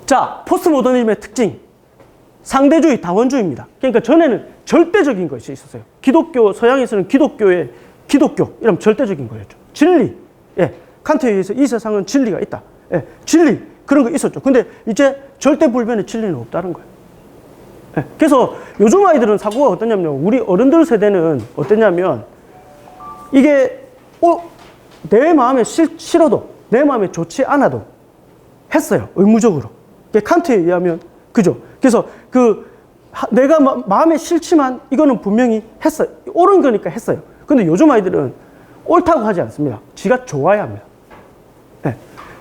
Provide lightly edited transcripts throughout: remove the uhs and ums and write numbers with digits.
자, 포스트 모더니즘의 특징. 상대주의, 다원주의입니다. 그러니까 전에는 절대적인 것이 있었어요. 기독교, 서양에서는 기독교의 기독교, 이러면 절대적인 거였죠. 진리. 예. 칸트에 의해서 이 세상은 진리가 있다. 예. 진리. 그런 거 있었죠. 근데 이제 절대불변의 진리는 없다는 거예요. 예. 그래서 요즘 아이들은 사고가 어떠냐면요. 우리 어른들 세대는 어떠냐면 이게, 내 마음에 싫어도, 내 마음에 좋지 않아도 했어요. 의무적으로. 칸트에 의하면, 그죠? 그래서 내가 마음에 싫지만 이거는 분명히 했어요. 옳은 거니까 했어요. 근데 요즘 아이들은 옳다고 하지 않습니다. 지가 좋아야 합니다. 네.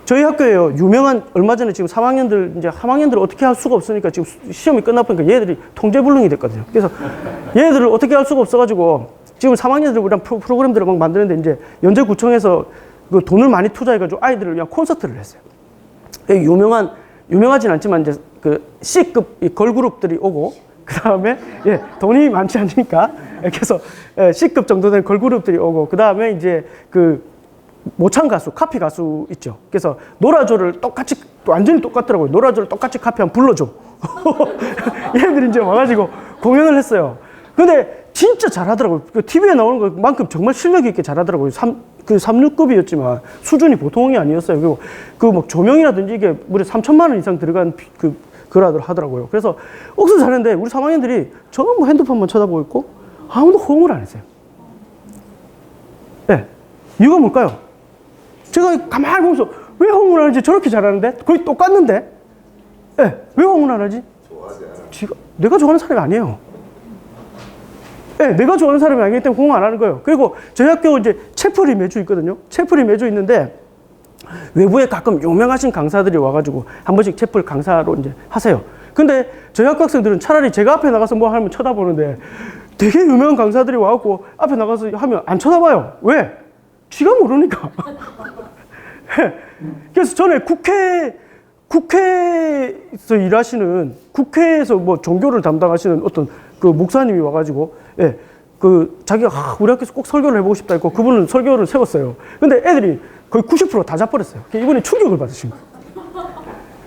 저희 학교에요, 유명한, 얼마 전에 지금 3학년들, 이제 함학년들을 어떻게 할 수가 없으니까 지금 시험이 끝나보니까 얘들이 통제불능이 됐거든요. 그래서 얘들을 어떻게 할 수가 없어가지고 지금 3학년들 우리랑 프로그램들을 막 만드는데 이제 연제구청에서 그 돈을 많이 투자해가지고 아이들을 위한 콘서트를 했어요. 유명하진 않지만 이제 그 C급 이 걸그룹들이 오고, 그 다음에, 예, 돈이 많지 않으니까, 그래서 C급 정도 된 걸그룹들이 오고, 그 다음에 이제 모창 가수, 카피 가수 있죠. 그래서 노라조를 똑같이, 완전히 똑같더라고요. 노라조를 똑같이 카피하면 불러줘. 얘들이 이제 와가지고 공연을 했어요. 근데 진짜 잘하더라고요. TV에 나오는 것만큼 정말 실력 있게 잘하더라고요. 36급이었지만 수준이 보통이 아니었어요. 그리고 뭐 조명이라든지 이게 무려 3천만 원 이상 들어간 그라들 하더라고요. 그래서 억수 잘했는데 우리 3학년들이 전부 핸드폰만 쳐다보고 있고 아무도 호응을 안 했어요. 네. 이유가 뭘까요? 제가 가만히 보면서 왜 호응을 안 하지? 저렇게 잘하는데? 거의 똑같는데? 네. 왜 호응을 안 하지? 내가 좋아하는 사람이 아니에요. 네, 내가 좋아하는 사람이 아니기 때문에 호응 안 하는 거예요. 그리고 저희 학교 이제 채플이 매주 있거든요. 채플이 매주 있는데 외부에 가끔 유명하신 강사들이 와가지고 한 번씩 채플 강사로 이제 하세요. 근데 저희 학교 학생들은 차라리 제가 앞에 나가서 뭐 하면 쳐다보는데 되게 유명한 강사들이 와갖고 앞에 나가서 하면 안 쳐다봐요. 왜? 쥐가 모르니까. 그래서 전에 국회에서 일하시는, 국회에서 뭐 종교를 담당하시는 어떤 그 목사님이 와가지고, 예, 자기가 우리 학교에서 꼭 설교를 해보고 싶다 했고, 그분은 설교를 세웠어요. 근데 애들이 거의 90% 다 잡버렸어요. 이분이 충격을 받으신 거예요.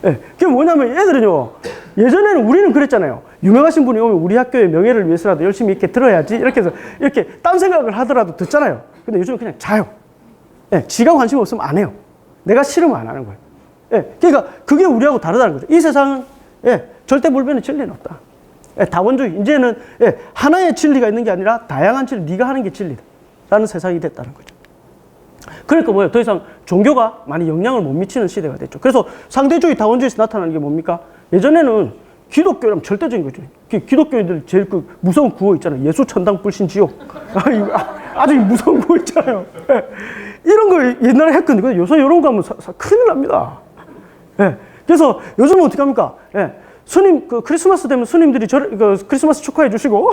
예, 그게 뭐냐면 애들은요, 예전에는 우리는 그랬잖아요. 유명하신 분이 오면 우리 학교의 명예를 위해서라도 열심히 이렇게 들어야지. 이렇게 해서, 이렇게 딴 생각을 하더라도 듣잖아요. 근데 요즘은 그냥 자요. 예, 지가 관심 없으면 안 해요. 내가 싫으면 안 하는 거예요. 예, 그러니까 그게 우리하고 다르다는 거죠. 이 세상은, 예, 절대 불변의 진리는 없다. 예, 다원주의. 이제는, 예, 하나의 진리가 있는 게 아니라 다양한 진리, 네가 하는 게 진리다. 라는 세상이 됐다는 거죠. 그러니까 뭐예요? 더 이상 종교가 많이 영향을 못 미치는 시대가 됐죠. 그래서 상대주의, 다원주의에서 나타나는 게 뭡니까? 예전에는 기독교라면 절대적인 거죠. 기독교인들 제일 무서운 구호 있잖아요. 예수 천당 불신 지옥. 아주 무서운 구호 있잖아요. 예. 이런 거 옛날에 했거든요. 요새 이런 거 하면 큰일 납니다. 예. 그래서 요즘은 어떻게 합니까? 예. 스님, 크리스마스 되면 스님들이 크리스마스 축하해 주시고,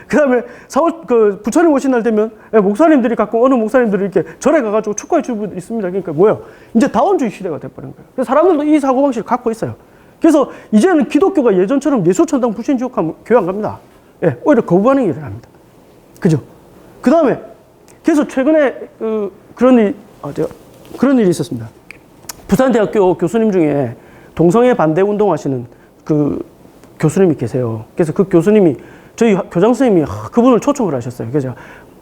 그 다음에 4월, 부처님 오신 날 되면, 예, 목사님들이 가끔 어느 목사님들이 이렇게 절에 가가지고 축하해 주고 있습니다. 그러니까 뭐예요? 이제 다원주의 시대가 돼버린 거예요. 그래서 사람들도 이 사고방식을 갖고 있어요. 그래서 이제는 기독교가 예전처럼 예수천당 불신지옥하면 교회 안 갑니다. 예, 오히려 거부하는 일을 합니다. 그죠? 그 다음에, 그래서 최근에 그런 일이 있었습니다. 부산대학교 교수님 중에 동성애 반대 운동하시는 교수님이 계세요. 그래서 그 교수님이 저희 교장 선생님이 그분을 초청을 하셨어요. 그래서 제가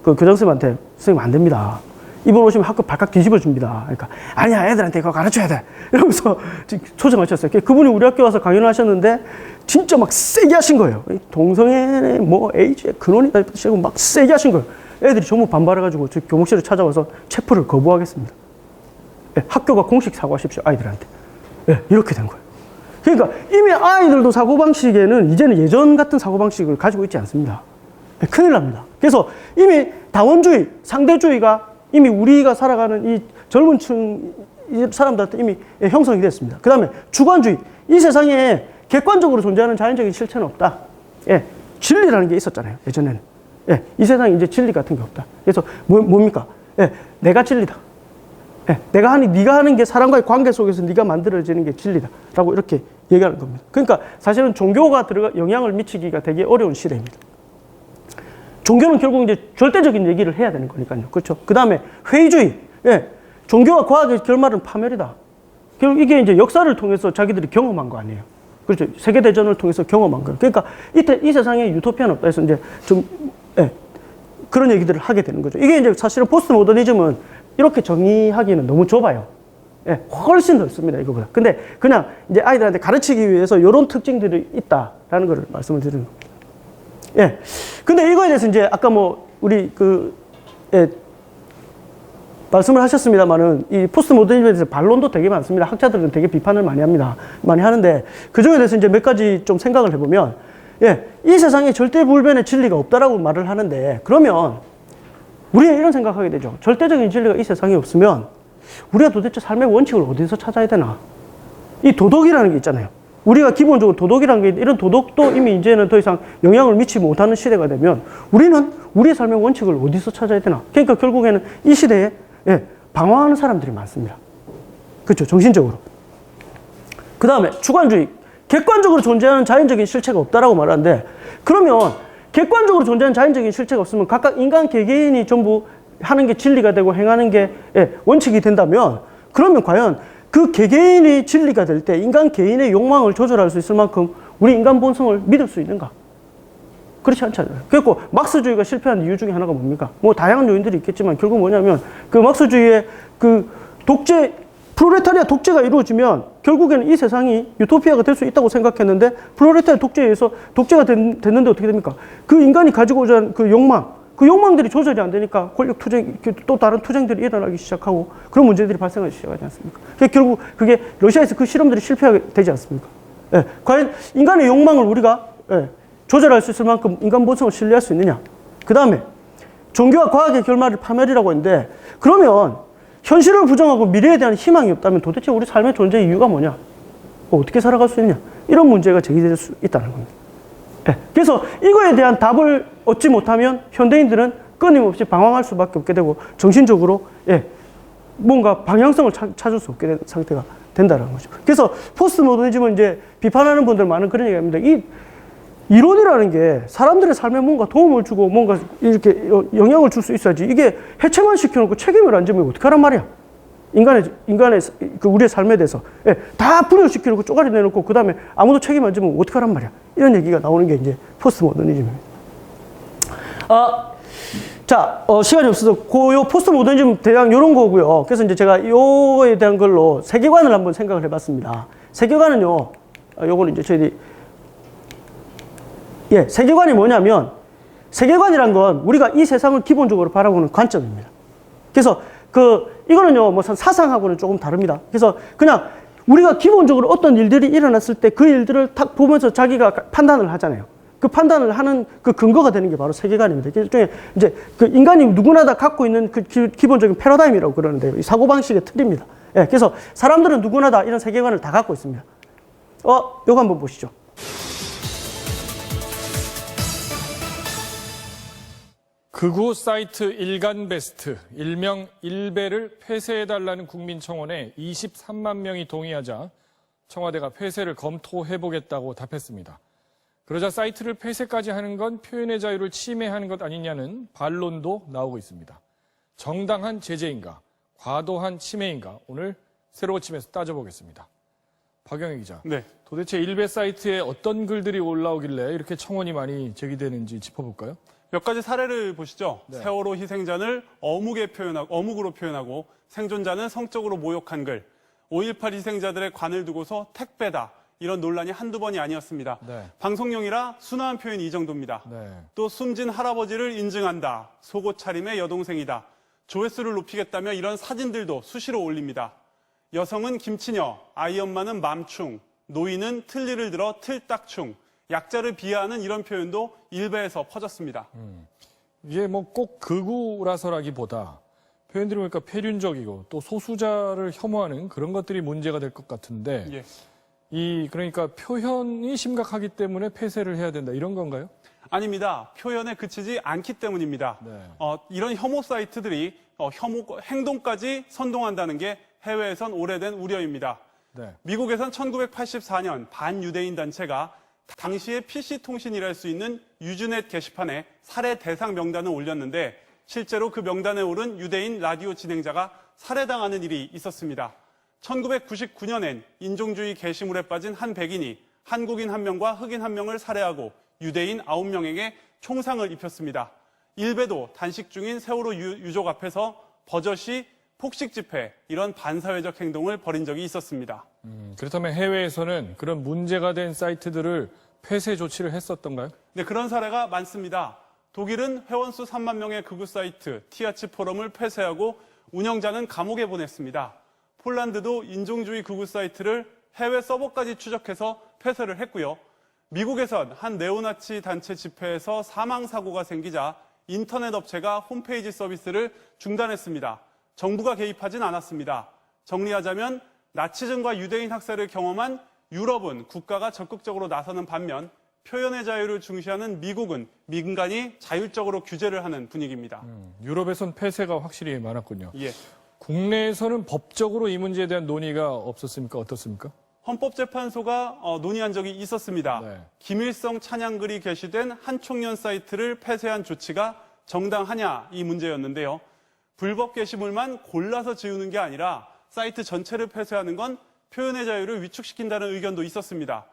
그 교장 선생님한테 선생님 안 됩니다. 이분 오시면 학교 발칵 뒤집어 줍니다. 그러니까 아니야, 애들한테 이거 가르쳐야 돼. 이러면서 초청하셨어요. 그분이 우리 학교 와서 강연을 하셨는데 진짜 막 세게 하신 거예요. 동성애 뭐 에이즈의 근원이다 하고 막 세게 하신 거예요. 애들이 전부 반발해가지고 저희 교목실을 찾아와서 체포를 거부하겠습니다. 네, 학교가 공식 사과하십시오, 아이들한테. 네, 이렇게 된 거예요. 그러니까 이미 아이들도 사고방식에는 이제는 예전 같은 사고방식을 가지고 있지 않습니다. 네, 큰일 납니다. 그래서 이미 다원주의, 상대주의가 이미 우리가 살아가는 이 젊은 층 사람들한테 이미 형성이 됐습니다. 그 다음에 주관주의. 이 세상에 객관적으로 존재하는 자연적인 실체는 없다. 예, 진리라는 게 있었잖아요, 예전에는. 예, 이 세상에 이제 진리 같은 게 없다. 그래서 뭡니까? 예, 내가 진리다. 예, 네가 하는 게 사람과의 관계 속에서 네가 만들어지는 게 진리다라고 이렇게 얘기하는 겁니다. 그러니까 사실은 종교가 영향을 미치기가 되게 어려운 시대입니다. 종교는 결국 이제 절대적인 얘기를 해야 되는 거니까요. 그렇죠? 그 다음에 회의주의. 예, 종교와 과학의 결말은 파멸이다. 결국 이게 이제 역사를 통해서 자기들이 경험한 거 아니에요. 그렇죠. 세계대전을 통해서 경험한 거예요. 그러니까 이 세상에 유토피아는 없다 해서 이제 좀, 예, 그런 얘기들을 하게 되는 거죠. 이게 이제 사실은 포스트 모더니즘은 이렇게 정의하기는 너무 좁아요. 예, 훨씬 넓습니다, 이거보다. 근데 그냥 이제 아이들한테 가르치기 위해서 이런 특징들이 있다라는 걸 말씀을 드리는 겁니다. 예. 근데 이거에 대해서 이제 아까 뭐, 우리 예, 말씀을 하셨습니다만은 이 포스트 모더니즘에 대해서 반론도 되게 많습니다. 학자들은 되게 비판을 많이 합니다. 많이 하는데 그 중에 대해서 이제 몇 가지 좀 생각을 해보면, 예, 이 세상에 절대 불변의 진리가 없다라고 말을 하는데, 그러면 우리는 이런 생각하게 되죠. 절대적인 진리가 이 세상에 없으면 우리가 도대체 삶의 원칙을 어디서 찾아야 되나? 이 도덕이라는 게 있잖아요. 우리가 기본적으로 도덕이라는 게, 이런 도덕도 이미 이제는 더 이상 영향을 미치지 못하는 시대가 되면 우리는 우리의 삶의 원칙을 어디서 찾아야 되나? 그러니까 결국에는 이 시대에, 예, 방황하는 사람들이 많습니다. 그렇죠. 정신적으로. 그 다음에 주관주의. 객관적으로 존재하는 자연적인 실체가 없다라고 말하는데, 그러면 객관적으로 존재하는 자연적인 실체가 없으면 각각 인간 개개인이 전부 하는 게 진리가 되고 행하는 게, 예, 원칙이 된다면, 그러면 과연 그 개개인이 진리가 될 때 인간 개인의 욕망을 조절할 수 있을 만큼 우리 인간 본성을 믿을 수 있는가? 그렇지 않잖아요. 그래서 막스주의가 실패한 이유 중에 하나가 뭡니까? 뭐 다양한 요인들이 있겠지만 결국 뭐냐면, 그 막스주의의 그 독재, 프롤레타리아 독재가 이루어지면 결국에는 이 세상이 유토피아가 될 수 있다고 생각했는데, 프롤레타리아 독재에 의해서 독재가 됐는데 어떻게 됩니까? 그 인간이 가지고자 하는 그 욕망, 그 욕망들이 조절이 안 되니까 권력 투쟁, 또 다른 투쟁들이 일어나기 시작하고 그런 문제들이 발생하기 시작하지 않습니까? 결국 그게 러시아에서 그 실험들이 실패하게 되지 않습니까? 예, 과연 인간의 욕망을 우리가, 예, 조절할 수 있을 만큼 인간 본성을 신뢰할 수 있느냐? 그 다음에 종교와 과학의 결말을 파멸이라고 했는데, 그러면 현실을 부정하고 미래에 대한 희망이 없다면 도대체 우리 삶의 존재 이유가 뭐냐? 어떻게 살아갈 수 있냐? 이런 문제가 제기될 수 있다는 겁니다. 예, 그래서 이거에 대한 답을 얻지 못하면 현대인들은 끊임없이 방황할 수밖에 없게 되고 정신적으로, 예, 뭔가 방향성을 찾을 수 없게 되는 상태가 된다는 거죠. 그래서 포스트 모더니즘은 이제 비판하는 분들 많은 그런 얘기합니다. 이 이론이라는 게 사람들의 삶에 뭔가 도움을 주고 뭔가 이렇게 영향을 줄 수 있어야지, 이게 해체만 시켜놓고 책임을 안 지면 어떡하란 말이야. 인간의 그 우리의 삶에 대해서, 예, 다 분열시켜놓고 쪼가리 내놓고 그 다음에 아무도 책임 안 지면 어떡하란 말이야. 이런 얘기가 나오는 게 이제 포스트 모더니즘입니다. 자, 시간이 없어서 요 포스트 모더니즘 대략 요런 거고요. 그래서 이제 제가 요거에 대한 걸로 세계관을 한번 생각을 해봤습니다. 세계관은요, 요거는 이제 저희들이, 예, 세계관이 뭐냐면, 세계관이란 건 우리가 이 세상을 기본적으로 바라보는 관점입니다. 그래서 이거는요, 뭐 사상하고는 조금 다릅니다. 그래서 그냥 우리가 기본적으로 어떤 일들이 일어났을 때 그 일들을 딱 보면서 자기가 판단을 하잖아요. 그 판단을 하는 그 근거가 되는 게 바로 세계관입니다. 그 중에 이제 그 인간이 누구나 다 갖고 있는 그 기본적인 패러다임이라고 그러는데요. 이 사고방식의 틀입니다. 예, 그래서 사람들은 누구나 다 이런 세계관을 다 갖고 있습니다. 요거 한번 보시죠. 극우 사이트 일간베스트, 일명 일베를 폐쇄해달라는 국민청원에 23만 명이 동의하자 청와대가 폐쇄를 검토해보겠다고 답했습니다. 그러자 사이트를 폐쇄까지 하는 건 표현의 자유를 침해하는 것 아니냐는 반론도 나오고 있습니다. 정당한 제재인가, 과도한 침해인가, 오늘 새로운 침에서 따져보겠습니다. 박영희 기자, 네. 도대체 일베 사이트에 어떤 글들이 올라오길래 이렇게 청원이 많이 제기되는지 짚어볼까요? 몇 가지 사례를 보시죠. 네. 세월호 희생자를 어묵으로 표현하고 생존자는 성적으로 모욕한 글, 5.18 희생자들의 관을 두고서 택배다. 이런 논란이 한두 번이 아니었습니다. 네. 방송용이라 순화한 표현이 이 정도입니다. 네. 또 숨진 할아버지를 인증한다. 속옷 차림의 여동생이다. 조회수를 높이겠다며 이런 사진들도 수시로 올립니다. 여성은 김치녀, 아이 엄마는 맘충, 노인은 틀니를 들어 틀딱충, 약자를 비하하는 이런 표현도 일베에서 퍼졌습니다. 이게 뭐 꼭 극우라서라기보다 표현들이 보니까 폐륜적이고 또 소수자를 혐오하는 그런 것들이 문제가 될 것 같은데, 예. 그러니까 표현이 심각하기 때문에 폐쇄를 해야 된다, 이런 건가요? 아닙니다. 표현에 그치지 않기 때문입니다. 네. 이런 혐오 사이트들이 혐오 행동까지 선동한다는 게 해외에선 오래된 우려입니다. 네. 미국에선 1984년 반유대인 단체가 당시의 PC통신이랄 수 있는 유즈넷 게시판에 살해 대상 명단을 올렸는데, 실제로 그 명단에 오른 유대인 라디오 진행자가 살해당하는 일이 있었습니다. 1999년엔 인종주의 게시물에 빠진 한 백인이 한국인 1명과 흑인 1명을 살해하고 유대인 9명에게 총상을 입혔습니다. 일베도 단식 중인 세월호 유족 앞에서 버젓이 폭식 집회, 이런 반사회적 행동을 벌인 적이 있었습니다. 그렇다면 해외에서는 그런 문제가 된 사이트들을 폐쇄 조치를 했었던가요? 네, 그런 사례가 많습니다. 독일은 회원수 3만 명의 극우 사이트 티아치 포럼을 폐쇄하고 운영자는 감옥에 보냈습니다. 폴란드도 인종주의 극우 사이트를 해외 서버까지 추적해서 폐쇄를 했고요. 미국에선 한 네오나치 단체 집회에서 사망 사고가 생기자 인터넷 업체가 홈페이지 서비스를 중단했습니다. 정부가 개입하진 않았습니다. 정리하자면 나치즘과 유대인 학살을 경험한 유럽은 국가가 적극적으로 나서는 반면 표현의 자유를 중시하는 미국은 민간이 자율적으로 규제를 하는 분위기입니다. 유럽에선 폐쇄가 확실히 많았군요. 예. 국내에서는 법적으로 이 문제에 대한 논의가 없었습니까? 어떻습니까? 헌법재판소가 논의한 적이 있었습니다. 네. 김일성 찬양글이 게시된 한총련 사이트를 폐쇄한 조치가 정당하냐, 이 문제였는데요. 불법 게시물만 골라서 지우는 게 아니라 사이트 전체를 폐쇄하는 건 표현의 자유를 위축시킨다는 의견도 있었습니다.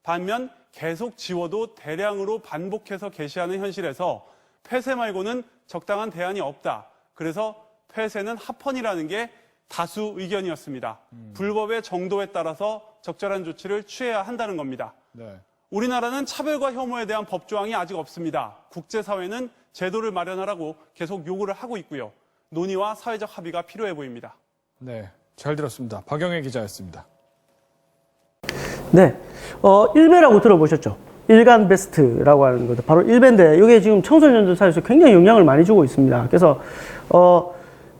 반면 계속 지워도 대량으로 반복해서 게시하는 현실에서 폐쇄 말고는 적당한 대안이 없다. 그래서 폐쇄는 합헌이라는 게 다수 의견이었습니다. 불법의 정도에 따라서 적절한 조치를 취해야 한다는 겁니다. 네. 우리나라는 차별과 혐오에 대한 법조항이 아직 없습니다. 국제사회는 제도를 마련하라고 계속 요구를 하고 있고요. 논의와 사회적 합의가 필요해 보입니다. 네, 잘 들었습니다. 박영애 기자였습니다. 네, 일베라고 들어보셨죠? 일간 베스트라고 하는 것도 바로 일베인데 이게 지금 청소년들 사이에서 굉장히 영향을 많이 주고 있습니다. 그래서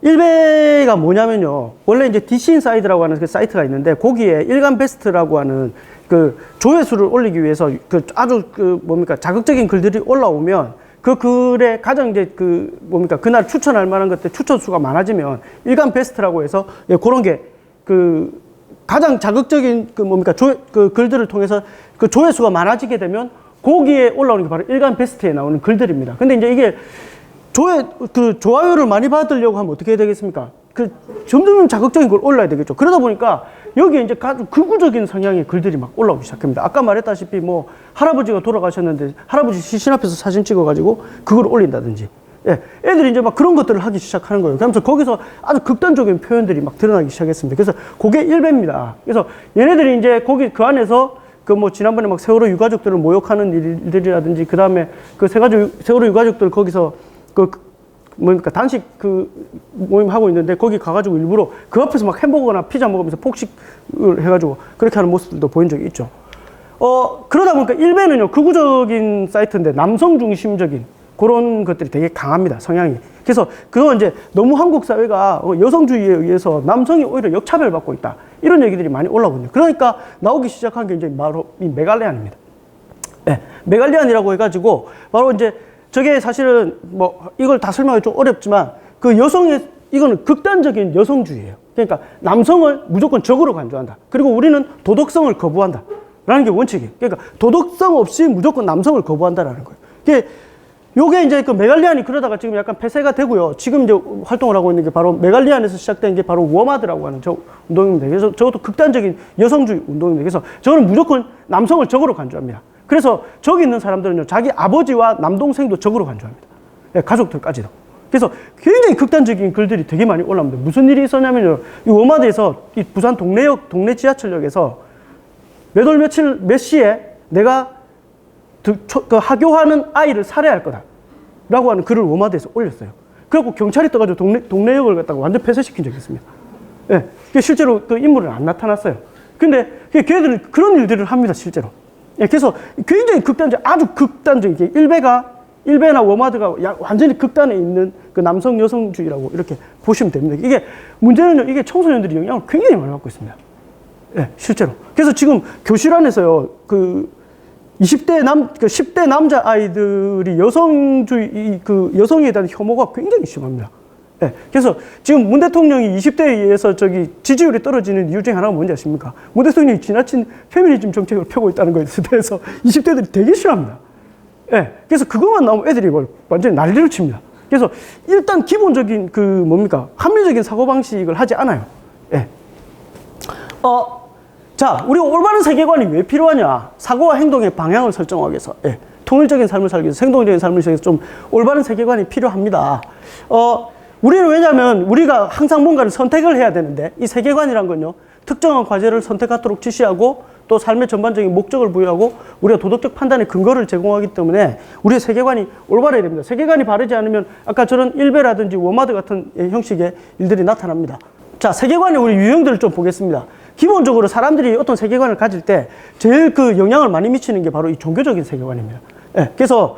일베가 뭐냐면요, 원래 이제 디시인사이드라고 하는 그 사이트가 있는데 거기에 일간 베스트라고 하는 그 조회수를 올리기 위해서 그 아주 그 뭡니까 자극적인 글들이 올라오면 그 글에 가장 이제 그 뭡니까 그날 추천할 만한 것들 추천 수가 많아지면 일간 베스트라고 해서 예, 그런 게 그 가장 자극적인 그 뭡니까 그 글들을 통해서 그 조회수가 많아지게 되면 거기에 올라오는 게 바로 일간 베스트에 나오는 글들입니다. 근데 이제 이게 좋아요를 많이 받으려고 하면 어떻게 해야 되겠습니까? 점점 자극적인 걸 올라야 되겠죠. 그러다 보니까 여기에 이제 아주 극우적인 성향의 글들이 막 올라오기 시작합니다. 아까 말했다시피 뭐 할아버지가 돌아가셨는데 할아버지 시신 앞에서 사진 찍어가지고 그걸 올린다든지, 예, 애들이 이제 막 그런 것들을 하기 시작하는 거예요. 그러면서 거기서 아주 극단적인 표현들이 막 드러나기 시작했습니다. 그래서 그게 일베입니다. 그래서 얘네들이 이제 거기 그 안에서 그 뭐 지난번에 막 세월호 유가족들을 모욕하는 일들이라든지 그 다음에 그 세월호 유가족들 거기서 뭡니까 단식 모임 하고 있는데 거기 가가지고 일부러 그 앞에서 막 햄버거나 피자 먹으면서 폭식을 해가지고 그렇게 하는 모습들도 보인 적이 있죠. 그러다 보니까 일베는요 극우적인 사이트인데 남성 중심적인 그런 것들이 되게 강합니다, 성향이. 그래서 그거 이제 너무 한국 사회가 여성주의에 의해서 남성이 오히려 역차별받고 있다, 이런 얘기들이 많이 올라오거든요. 그러니까 나오기 시작한 게 이제 바로 이 메갈레안입니다. 네, 메갈레안이라고 해가지고 바로 이제 저게 사실은 뭐 이걸 다 설명하기 좀 어렵지만 그 여성의 이거는 극단적인 여성주의예요. 그러니까 남성을 무조건 적으로 간주한다. 그리고 우리는 도덕성을 거부한다 라는 게 원칙이에요. 그러니까 도덕성 없이 무조건 남성을 거부한다라는 거예요. 요게 이제 그 메갈리안이 그러다가 지금 약간 폐쇄가 되고요. 지금 이제 활동을 하고 있는 게 바로 메갈리안에서 시작된 게 바로 워마드라고 하는 저 운동입니다. 그래서 저것도 극단적인 여성주의 운동입니다. 그래서 저는 무조건 남성을 적으로 간주합니다. 그래서 저기 있는 사람들은요, 자기 아버지와 남동생도 적으로 간주합니다. 예, 가족들까지도. 그래서 굉장히 극단적인 글들이 되게 많이 올라옵니다. 무슨 일이 있었냐면요, 이 워마드에서 이 부산 동네 지하철역에서 몇 시에 내가 하교하는 아이를 살해할 거다라고 하는 글을 워마드에서 올렸어요. 그래갖고 경찰이 떠가지고 동네역을 갖다가 완전 폐쇄시킨 적이 있습니다. 예, 실제로 그 인물은 안 나타났어요. 근데 걔들은 그런 일들을 합니다, 실제로. 예, 그래서 굉장히 아주 극단적인 일베나 워마드가 완전히 극단에 있는 그 남성 여성주의라고 이렇게 보시면 됩니다. 이게 문제는요, 이게 청소년들이 영향을 굉장히 많이 받고 있습니다. 예, 실제로. 그래서 지금 교실 안에서요, 10대 남자 아이들이 여성에 대한 혐오가 굉장히 심합니다. 예, 그래서 지금 문 대통령이 20대에 의해서 지지율이 떨어지는 이유 중에 하나가 뭔지 아십니까? 문 대통령이 지나친 페미니즘 정책을 펴고 있다는 것에 대해서 20대들이 되게 싫어합니다. 예, 그래서 그것만 나오면 애들이 이걸 완전히 난리를 칩니다. 그래서 일단 기본적인 합리적인 사고방식을 하지 않아요. 예. 자, 우리가 올바른 세계관이 왜 필요하냐? 사고와 행동의 방향을 설정하기 위해서, 예, 통일적인 삶을 살기 위해서, 생동적인 삶을 살기 위해서 좀 올바른 세계관이 필요합니다. 우리는 왜냐하면 우리가 항상 뭔가를 선택을 해야 되는데, 이 세계관이란 건요, 특정한 과제를 선택하도록 지시하고 또 삶의 전반적인 목적을 부여하고 우리가 도덕적 판단의 근거를 제공하기 때문에 우리의 세계관이 올바라야 됩니다. 세계관이 바르지 않으면 아까 저런 일베라든지 워마드 같은 형식의 일들이 나타납니다. 자, 세계관의 우리 유형들을 좀 보겠습니다. 기본적으로 사람들이 어떤 세계관을 가질 때 제일 그 영향을 많이 미치는 게 바로 이 종교적인 세계관입니다. 예, 그래서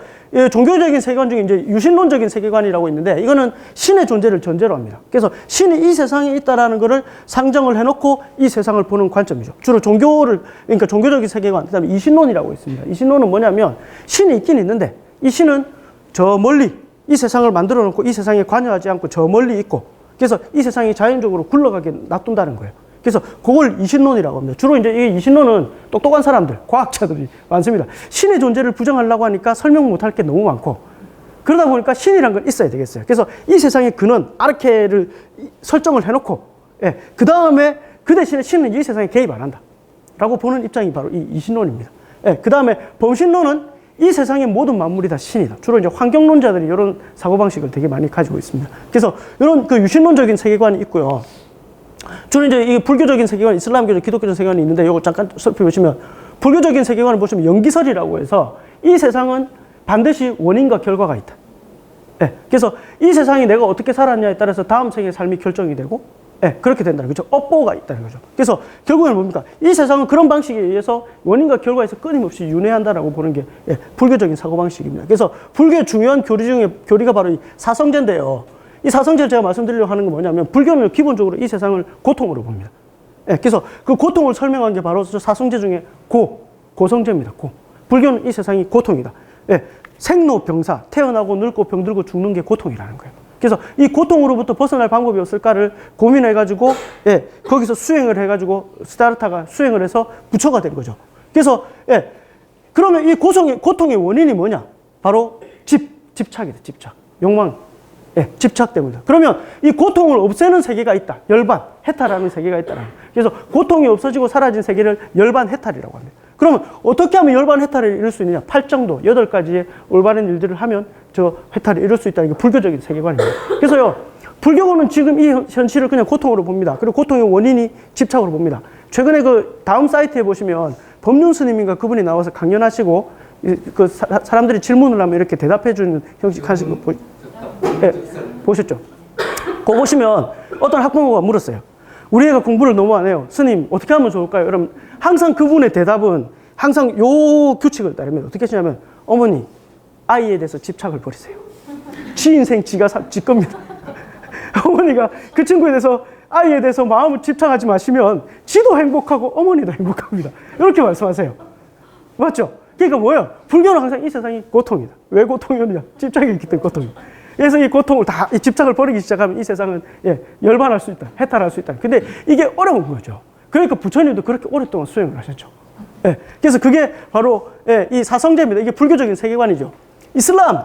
종교적인 세계관 중에 이제 유신론적인 세계관이라고 있는데, 이거는 신의 존재를 전제로 합니다. 그래서 신이 이 세상에 있다라는 것을 상정을 해놓고 이 세상을 보는 관점이죠. 주로 그러니까 종교적인 세계관, 그 다음에 이신론이라고 있습니다. 이신론은 뭐냐면 신이 있긴 있는데 이 신은 저 멀리 이 세상을 만들어 놓고 이 세상에 관여하지 않고 저 멀리 있고, 그래서 이 세상이 자연적으로 굴러가게 놔둔다는 거예요. 그래서 그걸 이신론이라고 합니다. 주로 이제 이 이신론은 똑똑한 사람들, 과학자들이 많습니다. 신의 존재를 부정하려고 하니까 설명 못할 게 너무 많고, 그러다 보니까 신이란 건 있어야 되겠어요. 그래서 이 세상의 근원, 아르케를 설정을 해놓고, 예, 그 다음에 그 대신에 신은 이 세상에 개입 안 한다 라고 보는 입장이 바로 이 이신론입니다. 예, 그 다음에 범신론은 이 세상의 모든 만물이 다 신이다. 주로 이제 환경론자들이 이런 사고방식을 되게 많이 가지고 있습니다. 그래서 이런 그 유신론적인 세계관이 있고요. 주로 이제 이 불교적인 세계관, 이슬람교적, 기독교적 세계관이 있는데, 이거 잠깐 살펴보시면, 불교적인 세계관을 보시면 연기설이라고 해서 이 세상은 반드시 원인과 결과가 있다. 예, 그래서 이 세상이 내가 어떻게 살았냐에 따라서 다음 생의 삶이 결정이 되고, 예, 그렇게 된다는 거죠. 업보가 있다는 거죠. 그래서 결국에는 뭡니까? 이 세상은 그런 방식에 의해서 원인과 결과에서 끊임없이 윤회한다라고 보는 게, 예, 불교적인 사고방식입니다. 그래서 불교의 중요한 교리 중에 교리가 바로 이 사성제인데요. 이 사성제를 제가 말씀드리려고 하는 건 뭐냐면, 불교는 기본적으로 이 세상을 고통으로 봅니다. 예, 그래서 그 고통을 설명한 게 바로 사성제 중에 고성제입니다. 불교는 이 세상이 고통이다. 예, 생로병사, 태어나고 늙고 병들고 죽는 게 고통이라는 거예요. 그래서 이 고통으로부터 벗어날 방법이 없을까를 고민해가지고, 예, 거기서 수행을 해가지고 스타르타가 수행을 해서 부처가 된 거죠. 그래서, 예, 그러면 이 고통의 원인이 뭐냐? 바로 집착이다, 집착. 욕망. 예, 집착 때문이다. 그러면 이 고통을 없애는 세계가 있다. 열반, 해탈하는 세계가 있다. 그래서 고통이 없어지고 사라진 세계를 열반, 해탈이라고 합니다. 그러면 어떻게 하면 열반, 해탈을 이룰 수 있느냐? 8정도, 8가지의 올바른 일들을 하면 저 해탈을 이룰 수 있다는 게 불교적인 세계관입니다. 그래서요, 불교는 지금 이 현실을 그냥 고통으로 봅니다. 그리고 고통의 원인이 집착으로 봅니다. 최근에 그 다음 사이트에 보시면 법륜 스님인가 그분이 나와서 강연하시고, 그 사람들이 질문을 하면 이렇게 대답해 주는 형식 하신 거 네, 보셨죠? 그거 보시면 어떤 학부모가 물었어요. 우리 애가 공부를 너무 안 해요. 스님, 어떻게 하면 좋을까요? 그럼 항상 그분의 대답은 항상 요 규칙을 따르면 어떻게 하시냐면, 어머니, 아이에 대해서 집착을 버리세요. 지 인생 지 겁니다. 어머니가 그 친구에 대해서, 아이에 대해서 마음을 집착하지 마시면 지도 행복하고 어머니도 행복합니다. 이렇게 말씀하세요. 맞죠? 그러니까 뭐예요? 불교는 항상 이 세상이 고통이다. 왜 고통이냐? 집착이 있기 때문에 고통이다. 그래서 이 고통을 다, 이 집착을 버리기 시작하면 이 세상은, 예, 열반할 수 있다. 해탈할 수 있다. 근데 이게 어려운 거죠. 그러니까 부처님도 그렇게 오랫동안 수행을 하셨죠. 예, 그래서 그게 바로, 예, 이 사성제입니다. 이게 불교적인 세계관이죠. 이슬람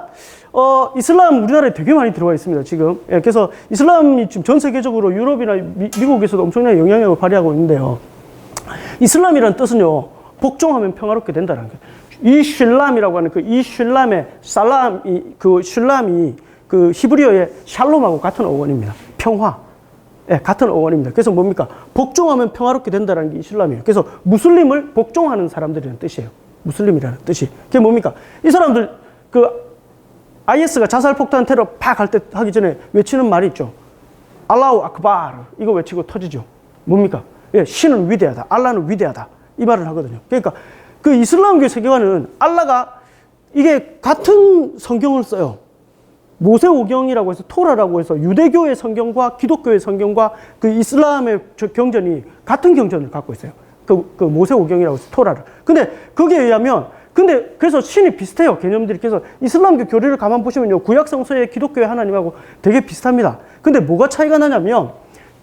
우리나라에 되게 많이 들어와 있습니다, 지금. 예, 그래서 이슬람이 지금 전 세계적으로 유럽이나 미국에서도 엄청나게 영향력을 발휘하고 있는데요. 이슬람이라는 뜻은요, 복종하면 평화롭게 된다는 거예요. 이 슐람이라고 하는 그 이 슐람의 슐람이 그 히브리어의 샬롬하고 같은 어원입니다. 평화. 예, 같은 어원입니다. 그래서 뭡니까? 복종하면 평화롭게 된다는 게 이슬람이에요. 그래서 무슬림을 복종하는 사람들이라는 뜻이에요. 무슬림이라는 뜻이. 그게 뭡니까? 이 사람들, 그 IS가 자살폭탄 테러 팍 하기 전에 외치는 말이 있죠. 알라우 아크바르. 이거 외치고 터지죠. 뭡니까? 예, 신은 위대하다. 알라는 위대하다. 이 말을 하거든요. 그러니까 그 이슬람교 세계관은 알라가 이게 같은 성경을 써요. 모세오경이라고 해서 토라라고 해서 유대교의 성경과 기독교의 성경과 그 이슬람의 경전이 같은 경전을 갖고 있어요. 그 모세오경이라고 해서 토라를. 근데 거기에 의하면 그래서 신이 비슷해요. 개념들이. 그래서 이슬람교 교리를 가만 보시면요. 구약 성서의 기독교의 하나님하고 되게 비슷합니다. 근데 뭐가 차이가 나냐면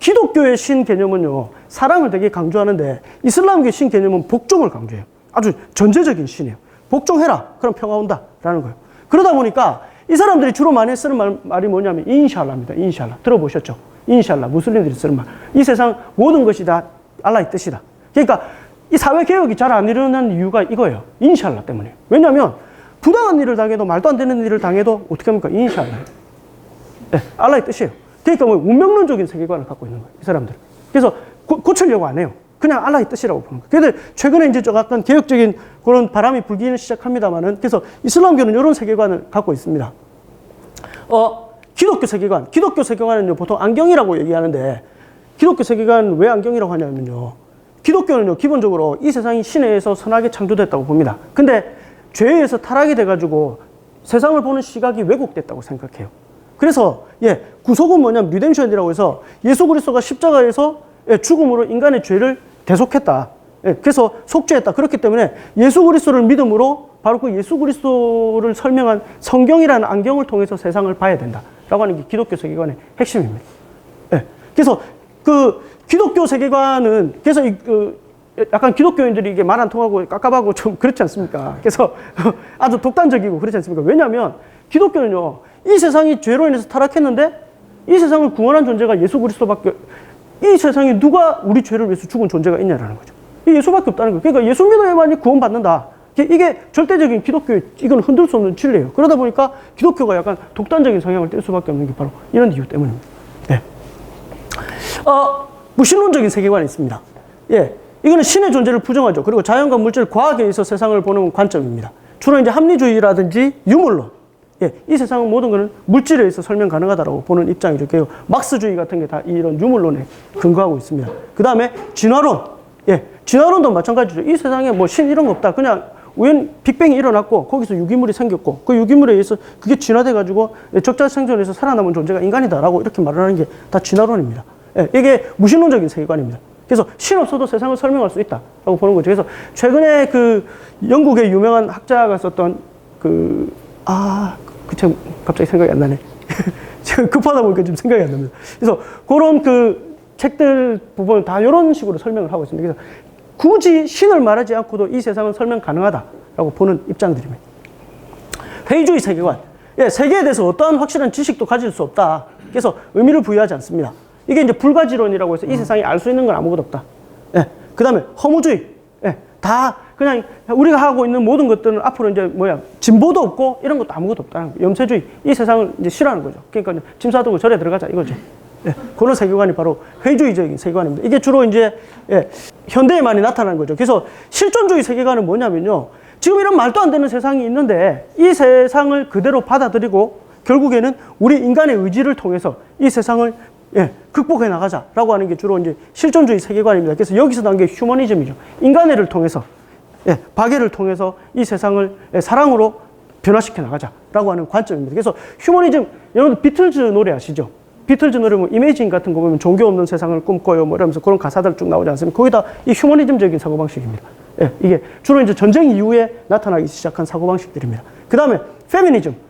기독교의 신 개념은요. 사랑을 되게 강조하는데 이슬람교의 신 개념은 복종을 강조해요. 아주 전제적인 신이에요. 복종해라. 그럼 평화 온다. 라는 거예요. 그러다 보니까 이 사람들이 주로 많이 쓰는 말이 뭐냐면 인샬라입니다. 인샬라. 들어보셨죠? 인샬라. 무슬림들이 쓰는 말. 이 세상 모든 것이 다 알라의 뜻이다. 그러니까 이 사회개혁이 잘 안 일어나는 이유가 이거예요. 인시알라 때문이에요. 왜냐하면 부당한 일을 당해도 말도 안 되는 일을 당해도 어떻게 합니까? 인시알라. 네, 알라의 뜻이에요. 그러니까 뭐 운명론적인 세계관을 갖고 있는 거예요. 이 사람들은. 그래서 고치려고 안 해요. 그냥 알라의 뜻이라고 보는 거예요. 그런데 최근에 이제 좀 약간 개혁적인 그런 바람이 불기는 시작합니다만은 그래서 이슬람교는 이런 세계관을 갖고 있습니다. 기독교 세계관. 기독교 세계관은요, 보통 안경이라고 얘기하는데 기독교 세계관 왜 안경이라고 하냐면요. 기독교는요, 기본적으로 이 세상이 신에 의해서 선하게 창조됐다고 봅니다. 근데 죄에 의해서 타락이 돼가지고 세상을 보는 시각이 왜곡됐다고 생각해요. 그래서 구속은 뭐냐면 리뎀션이라고 해서 예수 그리스도가 십자가에서 죽음으로 인간의 죄를 대속했다. 그래서 속죄했다. 그렇기 때문에 예수 그리스도를 믿음으로 바로 그 예수 그리스도를 설명한 성경이라는 안경을 통해서 세상을 봐야 된다라고 하는 게 기독교 세계관의 핵심입니다. 그래서 그 기독교 세계관은 그래서 약간 기독교인들이 이게 말 안 통하고 깝깝하고 좀 그렇지 않습니까? 그래서 아주 독단적이고 그렇지 않습니까? 왜냐하면 기독교는요, 이 세상이 죄로 인해서 타락했는데 이 세상을 구원한 존재가 예수 그리스도밖에, 이 세상에 누가 우리 죄를 위해서 죽은 존재가 있냐라는 거죠. 이 예수밖에 없다는 거예요. 그러니까 예수 믿어야만이 구원받는다. 이게 절대적인 기독교의, 이건 흔들 수 없는 진리예요. 그러다 보니까 기독교가 약간 독단적인 성향을 띨 수밖에 없는 게 바로 이런 이유 때문입니다. 무신론적인 세계관이 있습니다. 이거는 신의 존재를 부정하죠. 그리고 자연과 물질, 과학에 의해서 세상을 보는 관점입니다. 주로 이제 합리주의라든지 유물론. 이 세상은 모든 것은 물질에 의해서 설명 가능하다고 보는 입장이죠. 그리고 막스주의 같은 게 다 이런 유물론에 근거하고 있습니다. 그 다음에 진화론. 진화론도 마찬가지죠. 이 세상에 뭐 신 이런 거 없다. 그냥 우연 빅뱅이 일어났고 거기서 유기물이 생겼고 그 유기물에 의해서 그게 진화돼가지고 적자 생존해서 살아남은 존재가 인간이다라고 이렇게 말을 하는 게 다 진화론입니다. 이게 무신론적인 세계관입니다. 그래서 신 없어도 세상을 설명할 수 있다라고 보는 거죠. 그래서 최근에 그 영국의 유명한 학자가 썼던 그 책 갑자기 생각이 안 나네. 지금 급하다 보니까 지금 생각이 안 납니다. 그래서 그런 그 책들 부분을 다 이런 식으로 설명을 하고 있습니다. 그래서 굳이 신을 말하지 않고도 이 세상은 설명 가능하다라고 보는 입장들입니다. 회의주의 세계관. 세계에 대해서 어떠한 확실한 지식도 가질 수 없다. 그래서 의미를 부여하지 않습니다. 이게 이제 불가지론이라고 해서 이 세상에 알 수 있는 건 아무것도 없다. 그 다음에 허무주의. 다 그냥 우리가 하고 있는 모든 것들은 앞으로 이제 진보도 없고 이런 것도 아무것도 없다는 거예요. 염세주의. 이 세상을 이제 싫어하는 거죠. 그러니까 짐 싸두고 절에 들어가자 이거죠. 그런 세계관이 바로 회의주의적인 세계관입니다. 이게 주로 이제 현대에 많이 나타나는 거죠. 그래서 실존주의 세계관은 뭐냐면요. 지금 이런 말도 안 되는 세상이 있는데 이 세상을 그대로 받아들이고 결국에는 우리 인간의 의지를 통해서 이 세상을 극복해 나가자라고 하는 게 주로 이제 실존주의 세계관입니다. 그래서 여기서 나온 게 휴머니즘이죠. 인간애를 통해서, 박애를 통해서 이 세상을 사랑으로 변화시켜 나가자라고 하는 관점입니다. 그래서 휴머니즘, 여러분 비틀즈 노래 아시죠? 비틀즈 노래 뭐 이매진 같은 거 보면 종교 없는 세상을 꿈꿔요 뭐 이러면서 그런 가사들 쭉 나오지 않습니까? 거기다 이 휴머니즘적인 사고방식입니다. 이게 주로 이제 전쟁 이후에 나타나기 시작한 사고방식들입니다. 그 다음에 페미니즘.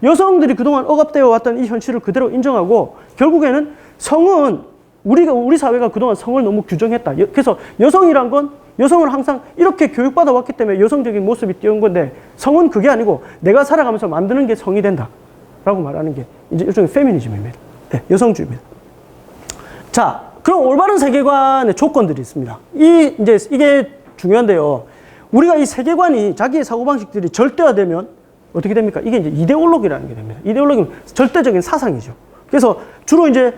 여성들이 그동안 억압되어 왔던 이 현실을 그대로 인정하고 결국에는 성은 우리 사회가 그동안 성을 너무 규정했다. 그래서 여성이란 건 여성을 항상 이렇게 교육받아 왔기 때문에 여성적인 모습이 띄운 건데 성은 그게 아니고 내가 살아가면서 만드는 게 성이 된다. 라고 말하는 게 이제 일종의 페미니즘입니다. 여성주의입니다. 자, 그럼 올바른 세계관의 조건들이 있습니다. 이게 중요한데요. 우리가 이 세계관이 자기의 사고방식들이 절대화되면 어떻게 됩니까? 이게 이제 이데올로기라는 게 됩니다. 이데올로기는 절대적인 사상이죠. 그래서 주로 이제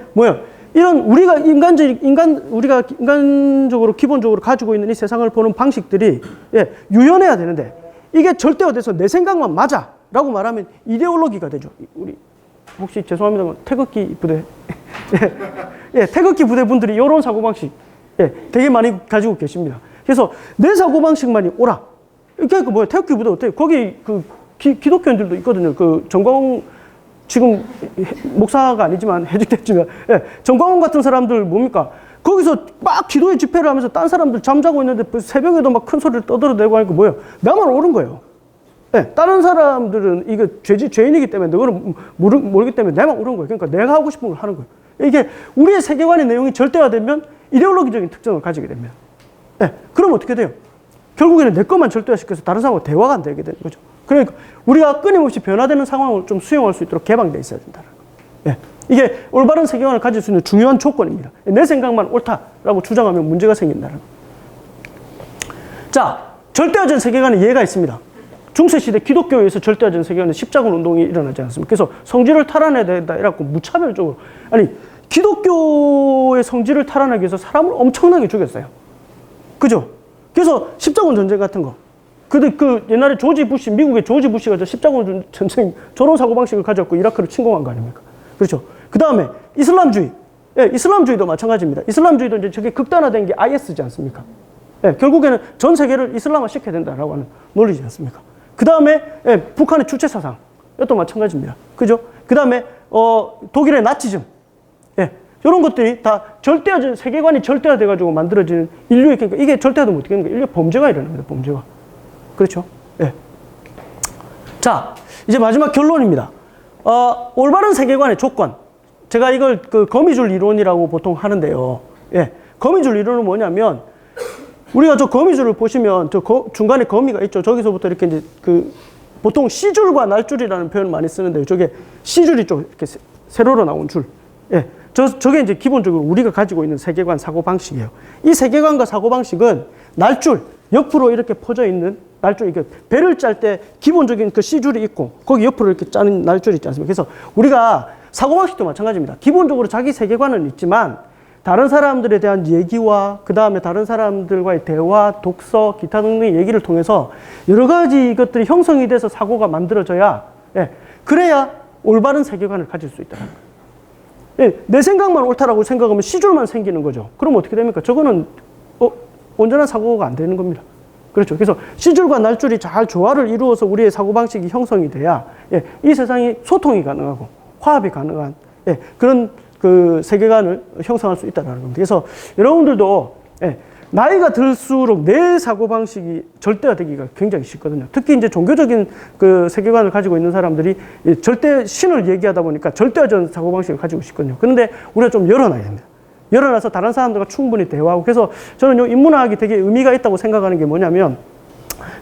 이런 우리가 인간적으로 기본적으로 가지고 있는 이 세상을 보는 방식들이 유연해야 되는데 이게 절대화돼서 내 생각만 맞아라고 말하면 이데올로기가 되죠. 우리 혹시 죄송합니다만 태극기 부대 태극기 부대 분들이 이런 사고방식 되게 많이 가지고 계십니다. 그래서 내 사고방식만이 오라. 그러니까 태극기 부대 어때요? 거기 기독교인들도 있거든요. 그 정광훈 지금 목사가 아니지만 해직됐지만 정광훈 같은 사람들 뭡니까? 거기서 막 기도의 집회를 하면서 딴 사람들 잠자고 있는데 새벽에도 막 큰 소리를 떠들어대고 하니까 뭐예요? 나만 옳은 거예요. 다른 사람들은 이거 죄인이기 때문에 너는 모르기 때문에 내만 옳은 거예요. 그러니까 내가 하고 싶은 걸 하는 거예요. 이게 우리의 세계관의 내용이 절대화되면 이데올로기적인 특징을 가지게 됩니다. 그럼 어떻게 돼요? 결국에는 내 것만 절대화시켜서 다른 사람과 대화가 안 되게 되는 거죠. 그러니까 우리가 끊임없이 변화되는 상황을 좀 수용할 수 있도록 개방되어 있어야 된다는 거예요. 이게 올바른 세계관을 가질 수 있는 중요한 조건입니다. 내 생각만 옳다라고 주장하면 문제가 생긴다는 거예요. 자, 절대화된 세계관에 예가 있습니다. 중세시대 기독교에서 절대화된 세계관은 십자군 운동이 일어나지 않습니까? 그래서 성질을 탈환해야 된다 이래갖고 무차별적으로, 아니 기독교의 성질을 탈환하기 위해서 사람을 엄청나게 죽였어요. 그죠? 그래서 십자군 전쟁 같은 거. 그 옛날에 조지 부시, 미국의 조지 부시가 저 십자군 전쟁 저런 사고방식을 가졌고 이라크를 침공한 거 아닙니까? 그렇죠? 그 다음에 이슬람주의. 예, 이슬람주의도 마찬가지입니다. 이슬람주의도 이제 저게 극단화된 게 IS지 않습니까? 예, 결국에는 전 세계를 이슬람화 시켜야 된다라고 하는 논리지 않습니까? 그 다음에 예, 북한의 주체사상. 이것도 마찬가지입니다. 그죠? 그 다음에 독일의 나치즘. 예, 이런 것들이 다 절대화된, 세계관이 절대화돼가지고 만들어지는 인류의, 그러니까 이게 절대화되면 어떻게 되는 거예요? 인류의 범죄가 일어나는 거예요, 범죄가. 그렇죠? 예. 자, 이제 마지막 결론입니다. 올바른 세계관의 조건. 제가 이걸 그 거미줄 이론이라고 보통 하는데요. 예. 거미줄 이론은 뭐냐면, 우리가 저 거미줄을 보시면 저 중간에 거미가 있죠. 저기서부터 이렇게 이제 보통 C줄과 날줄이라는 표현을 많이 쓰는데요. 저게 C줄이 좀 이렇게 세로로 나온 줄. 예. 저게 이제 기본적으로 우리가 가지고 있는 세계관 사고방식이에요. 이 세계관과 사고방식은 날줄, 옆으로 이렇게 퍼져 있는 날줄, 이게 배를 짤 때 기본적인 그 C줄이 있고 거기 옆으로 이렇게 짜는 날줄이 있지 않습니까? 그래서 우리가 사고방식도 마찬가지입니다. 기본적으로 자기 세계관은 있지만 다른 사람들에 대한 얘기와 그 다음에 다른 사람들과의 대화, 독서, 기타 등등의 얘기를 통해서 여러 가지 것들이 형성이 돼서 사고가 만들어져야, 예, 그래야 올바른 세계관을 가질 수 있다는 거예요. 예, 내 생각만 옳다라고 생각하면 C줄만 생기는 거죠. 그럼 어떻게 됩니까? 저거는 온전한 사고가 안 되는 겁니다. 그렇죠. 그래서 C줄과 날줄이 잘 조화를 이루어서 우리의 사고방식이 형성이 돼야, 예, 이 세상이 소통이 가능하고 화합이 가능한, 예, 그런 그 세계관을 형성할 수 있다는 겁니다. 그래서 여러분들도, 예, 나이가 들수록 내 사고방식이 절대화되기가 굉장히 쉽거든요. 특히 이제 종교적인 그 세계관을 가지고 있는 사람들이 절대 신을 얘기하다 보니까 절대화된 사고방식을 가지고 싶거든요. 그런데 우리가 좀 열어놔야 됩니다. 열어놔서 다른 사람들과 충분히 대화하고, 그래서 저는 요 인문학이 되게 의미가 있다고 생각하는 게 뭐냐면,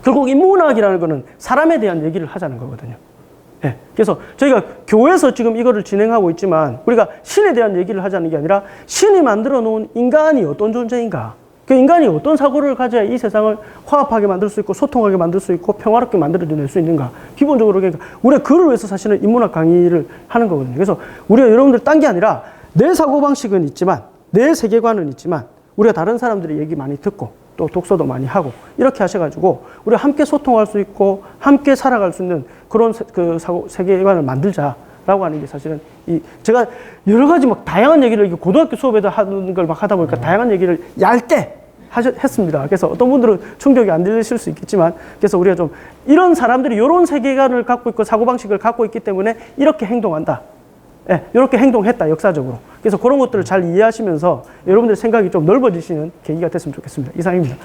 결국 인문학이라는 거는 사람에 대한 얘기를 하자는 거거든요. 예. 그래서 저희가 교회에서 지금 이거를 진행하고 있지만, 우리가 신에 대한 얘기를 하자는 게 아니라 신이 만들어 놓은 인간이 어떤 존재인가, 그 인간이 어떤 사고를 가져야 이 세상을 화합하게 만들 수 있고 소통하게 만들 수 있고 평화롭게 만들어낼 수 있는가. 기본적으로 그러니까 우리가 그를 위해서 사실은 인문학 강의를 하는 거거든요. 그래서 우리가 여러분들 딴 게 아니라 내 사고방식은 있지만, 내 세계관은 있지만, 우리가 다른 사람들의 얘기 많이 듣고 또 독서도 많이 하고 이렇게 하셔가지고 우리가 함께 소통할 수 있고 함께 살아갈 수 있는 그런 세계관을 만들자라고 하는 게 사실은 제가 여러 가지 막 다양한 얘기를 고등학교 수업에도 하는 걸 막 하다 보니까 다양한 얘기를 얇게 했습니다. 그래서 어떤 분들은 충격이 안 들리실 수 있겠지만, 그래서 우리가 좀 이런 사람들이 이런 세계관을 갖고 있고 사고방식을 갖고 있기 때문에 이렇게 행동한다. 예, 이렇게 행동했다, 역사적으로. 그래서 그런 것들을 잘 이해하시면서 여러분들 생각이 좀 넓어지시는 계기가 됐으면 좋겠습니다. 이상입니다.